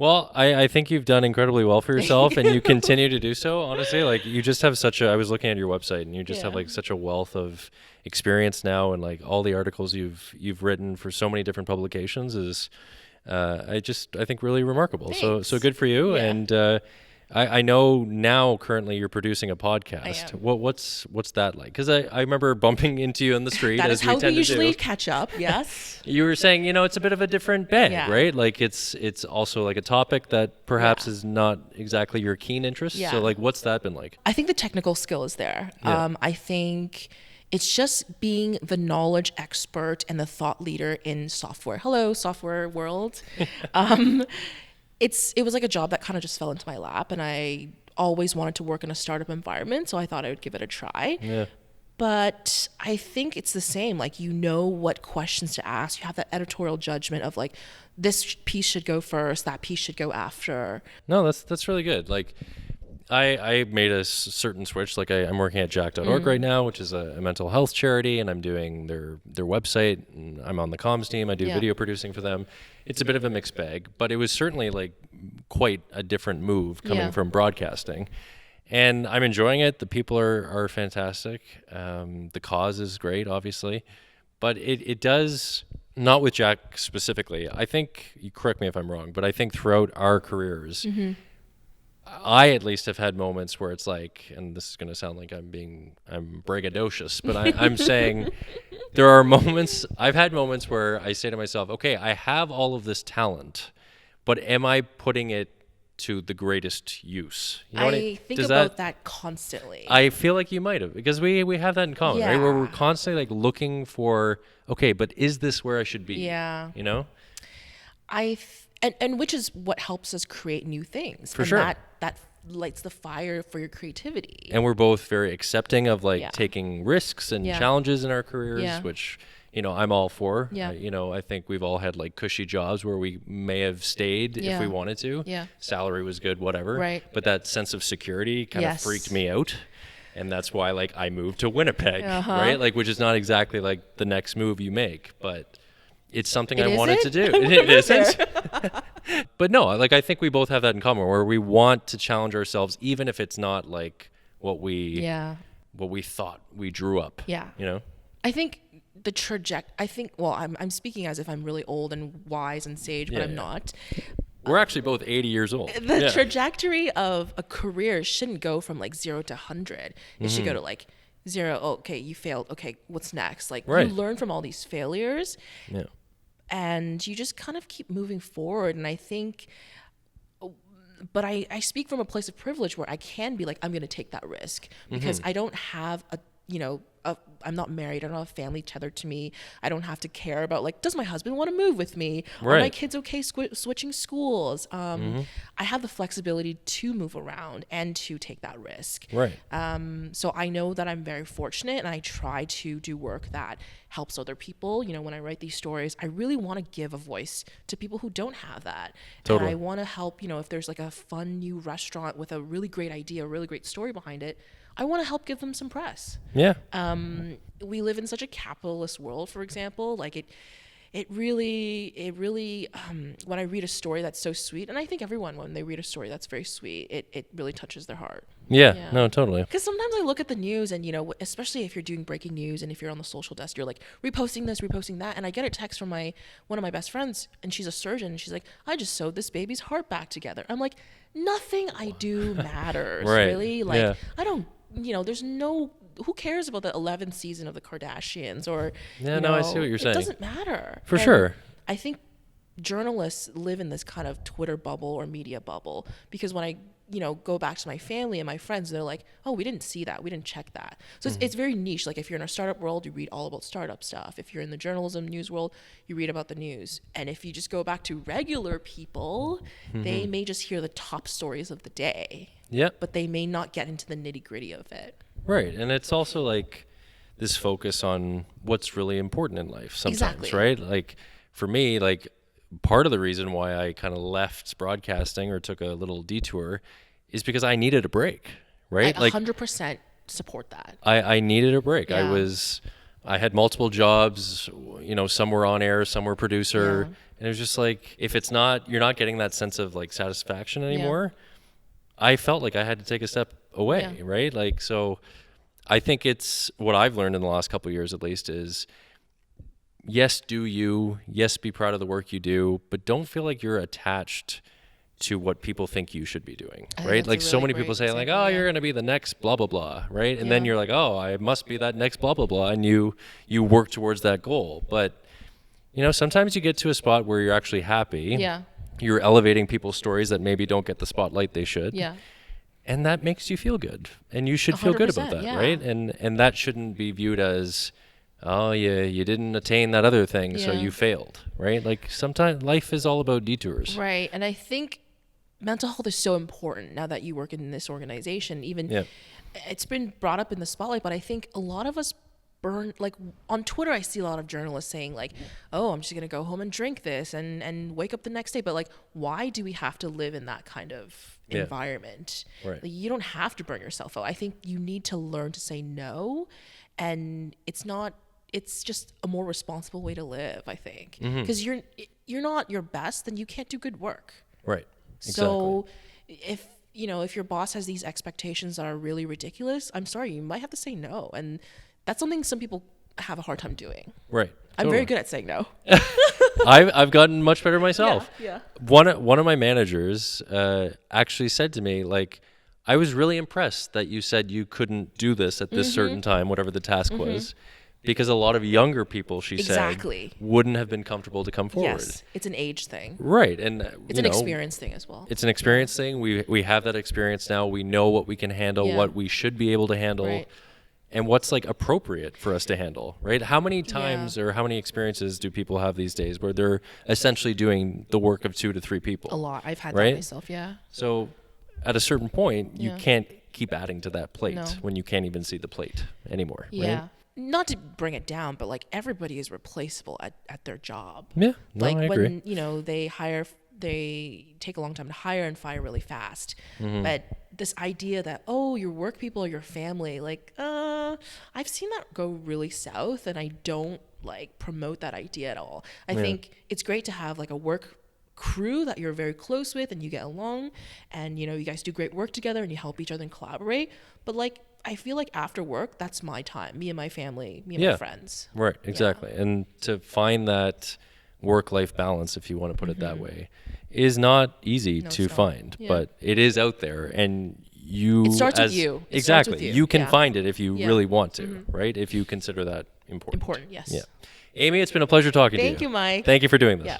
Well, I think you've done incredibly well for yourself, and you continue to do so. Honestly, like you just have I was looking at your website, and you just have Yeah. like such a wealth of experience now, and like all the articles you've written for so many different publications is, I think really remarkable. So Thanks. good for you. Yeah. And I know now currently you're producing a I podcast. am. What's that like? Because I remember bumping into you in the street That is as we how we tend to do. usually catch up. Yes. You were saying, it's a bit of a different bag, Yeah. right? Like it's also like a topic that perhaps Yeah. is not exactly your keen interest. Yeah. So like, what's that been like? I think the technical skill is there. Yeah. I think it's just being the knowledge expert and the thought leader in software. Hello, software world. It was like a job that kind of just fell into my lap, and I always wanted to work in a startup environment, so I thought I would give it a try. Yeah. But I think it's the same. Like, you know what questions to ask. You have that editorial judgment of like, this piece should go first, that piece should go after. No, that's really good. Like, I made a certain switch. Like I'm working at jack.org right now, which is a mental health charity, and I'm doing their website, and I'm on the comms team. I do Yeah. video producing for them. It's a bit of a mixed bag, but it was certainly like quite a different move coming Yeah. from broadcasting. And I'm enjoying it. The people are fantastic. The cause is great, obviously. But it does, not with Jack specifically. I think, you correct me if I'm wrong, but I think throughout our careers, I at least have had moments where it's like, and this is going to sound like I'm braggadocious, but I'm saying there are moments, I've had moments where I say to myself, okay, I have all of this talent, but am I putting it to the greatest use? You know what I think does about that constantly. I feel like you might have, because we have that in common, right? Where we're Yeah. constantly like looking for, okay, but is this where I should be? Yeah. You know? And which is what helps us create new things. For and sure. That lights the fire for your creativity. And we're both very accepting of like Yeah. taking risks and Yeah. challenges in our careers, Yeah. which, I'm all for. Yeah. I think we've all had like cushy jobs where we may have stayed if Yeah. we wanted to. Yeah. Salary was good, whatever. Right. But that sense of security kind of Yes. freaked me out. And that's why like I moved to Winnipeg, Uh-huh. right? Like, which is not exactly like the next move you make, but it's something It I wanted to isn't? do. I wanna It move isn't. there. But no, like I think we both have that in common, where we want to challenge ourselves, even if it's not like what we Yeah. thought we drew up. Yeah. You know? I think I'm speaking as if I'm really old and wise and sage, but Yeah, I'm yeah. not. We're actually both 80 years old. The Yeah. trajectory of a career shouldn't go from like 0 to 100. It should Mm-hmm. go to like 0. Oh, okay, you failed. Okay, what's next? Like, Right. you learn from all these failures, Yeah. and you just kind of keep moving forward. And I think, but I speak from a place of privilege where I can be like, I'm going to take that risk because I don't have I'm not married. I don't have a family tethered to me. I don't have to care about like, does my husband want to move with me? Are my Right. kids okay switching schools? I have the flexibility to move around and to take that risk. Right. So I know that I'm very fortunate, and I try to do work that helps other people. When I write these stories, I really want to give a voice to people who don't have that. Totally. And I want to help, if there's like a fun new restaurant with a really great idea, a really great story behind it, I want to help give them some press. Yeah. We live in such a capitalist world, for example. Like it really, when I read a story that's so sweet, and I think everyone, when they read a story that's very sweet, it really touches their heart. Yeah. Yeah. No, totally. Because sometimes I look at the news and, especially if you're doing breaking news and if you're on the social desk, you're like reposting this, reposting that. And I get a text from one of my best friends, and she's a surgeon. And she's like, I just sewed this baby's heart back together. I'm like, nothing I do matters, Right. really. Like, Yeah. I don't, who cares about the 11th season of the Kardashians or, Yeah, no, I see what you're saying. It doesn't matter. For sure. I think journalists live in this kind of Twitter bubble or media bubble, because when I go back to my family and my friends, they're like, oh, we didn't see that, we didn't check that. So it's very niche. Like, if you're in a startup world, you read all about startup stuff. If you're in the journalism news world, you read about the news. And if you just go back to regular people, they may just hear the top stories of the day, Yeah. but they may not get into the nitty gritty of it. Right. And it's also like this focus on what's really important in life sometimes, Exactly. right? Like for me, like part of the reason why I kind of left broadcasting or took a little detour is because I needed a break, right? I Like 100% support that. I needed a break. Yeah. I had multiple jobs, some were on air, some were producer. Yeah. And it was just like, if it's not, you're not getting that sense of like satisfaction anymore. I felt like I had to take a step away, right? Like, so I think it's what I've learned in the last couple of years, at least, is yes, do you, yes, be proud of the work you do, but don't feel like you're attached to what people think you should be doing, right? Like so many people say like, oh, you're going to be the next blah, blah, blah, right? And then you're like, oh, I must be that next blah, blah, blah. And you work towards that goal. But, sometimes you get to a spot where you're actually happy. Yeah. You're elevating people's stories that maybe don't get the spotlight they should. Yeah. And that makes you feel good. And you should feel good about that, right? And that shouldn't be viewed as, oh, yeah, you didn't attain that other thing, so you failed, right? Like sometimes life is all about detours. Right. And I think mental health is so important now that you work in this organization. Even it's been brought up in the spotlight, but I think a lot of us like on Twitter, I see a lot of journalists saying like, oh, I'm just going to go home and drink this and wake up the next day. But like, why do we have to live in that kind of environment? Right. Like, you don't have to burn yourself out. I think you need to learn to say no. And it's just a more responsible way to live, I think. Because you're not your best, then you can't do good work. Right. Exactly. So if your boss has these expectations that are really ridiculous, I'm sorry, you might have to say no. And that's something some people have a hard time doing. Right. I'm very good at saying no. I've gotten much better myself. Yeah. One of my managers actually said to me, like, I was really impressed that you said you couldn't do this at this certain time, whatever the task was. Because a lot of younger people, she said, wouldn't have been comfortable to come forward. Yes, it's an age thing. Right. And it's an experience thing as well. It's an experience thing. We have that experience now. We know what we can handle, what we should be able to handle, and what's like appropriate for us to handle, right? How many times or how many experiences do people have these days where they're essentially doing the work of 2 to 3 people? A lot. I've had that myself, So at a certain point, you can't keep adding to that plate when you can't even see the plate anymore, right? Not to bring it down, but like everybody is replaceable at their job. Yeah, no, like I agree. when they take a long time to hire and fire really fast. But this idea that, oh, your work people are your family, like, I've seen that go really south, and I don't like promote that idea at all. I think it's great to have like a work crew that you're very close with and you get along, and you guys do great work together and you help each other and collaborate. But like, I feel like after work, that's my time, me and my family, me and my friends. Right, exactly. And to find that work-life balance, if you want to put it that way, is not easy to find, but it is out there, and it starts with you. Exactly. You can find it if you really want to, right? If you consider that important. Yes. Yeah. Amy, it's been a pleasure talking to you. Thank you, Mike. Thank you for doing this. Yeah.